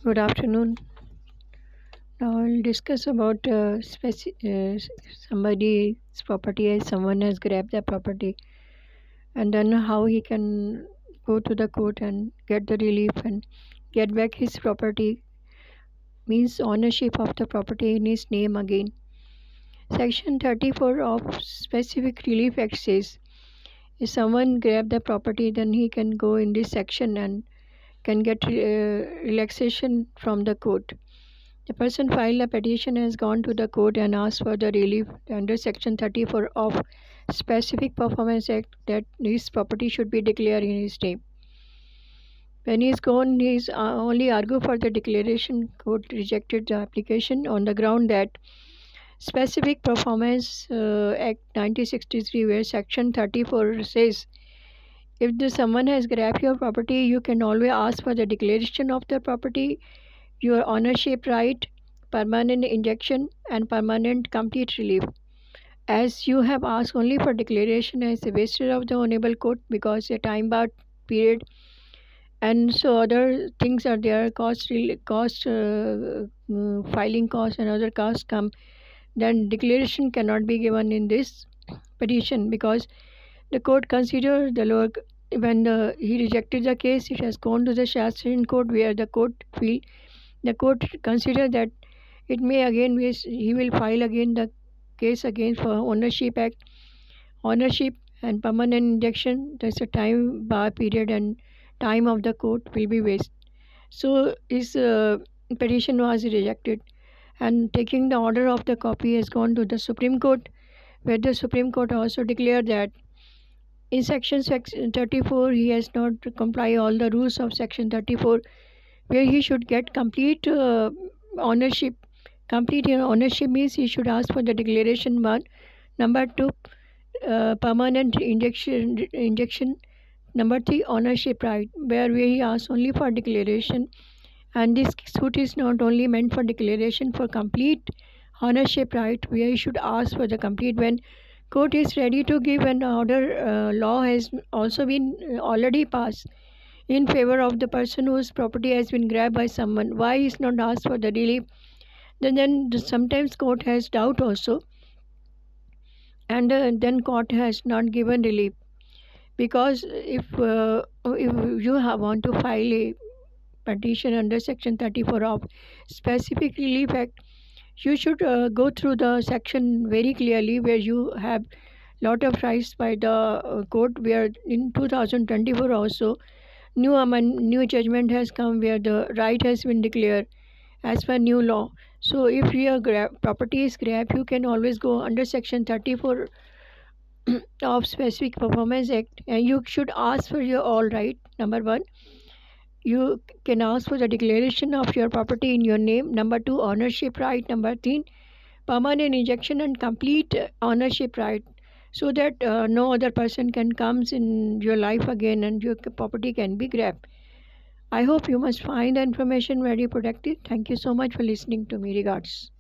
Good afternoon. Now I'll discuss about somebody's property as someone has grabbed the property, and then how he can go to the court and get the relief and get back his property, means ownership of the property in his name again. Section 34 of Specific Relief Act says if someone grab the property, then he can go in this section and can get relaxation from the court. The person filed a petition has gone to the court and asked for the relief under Section 34 of Specific Performance Act that his property should be declared in his name. When he is gone, he is only argue for the declaration. Court rejected the application on the ground that Specific Performance Act 1963, where Section 34 says if someone has grabbed your property, you can always ask for the declaration of the property, your ownership right, permanent injunction, and permanent complete relief. As you have asked only for declaration as a wasted of the honorable court because a time bar period, and so other things are there, filing cost and other costs come, then declaration cannot be given in this petition because the court consider the lower when he rejected the case, it has gone to the Shastrian court where the court consider that it may again he will file again the case again for ownership and permanent injunction. There's a time bar period and time of the court will be waste. So his petition was rejected, and taking the order of the copy has gone to the Supreme Court, where the Supreme Court also declared that in section 34 he has not complied all the rules of section 34, where he should get complete ownership. Complete ownership means he should ask for the declaration one. Number two, permanent injection. Number three, ownership right, where he asks only for declaration. And this suit is not only meant for declaration, for complete ownership right, where he should ask for the complete. When court is ready to give an order, law has also been already passed in favor of the person whose property has been grabbed by someone. Why is not asked for the relief? Then sometimes court has doubt also, and then court has not given relief because if you want to file a petition under section 34 of Specific Relief Act, you should go through the section very clearly, where you have lot of rights by the court, where in 2024 also new judgment has come where the right has been declared as per new law. So if your property is grabbed, you can always go under section 34 of Specific Performance Act, and you should ask for your all right. Number one, you can ask for the declaration of your property in your name. Number two, ownership right. Number three, permanent injunction and complete ownership right, so that no other person can comes in your life again and your property can be grabbed. I hope you must find the information very productive. Thank you so much for listening to me. Regards.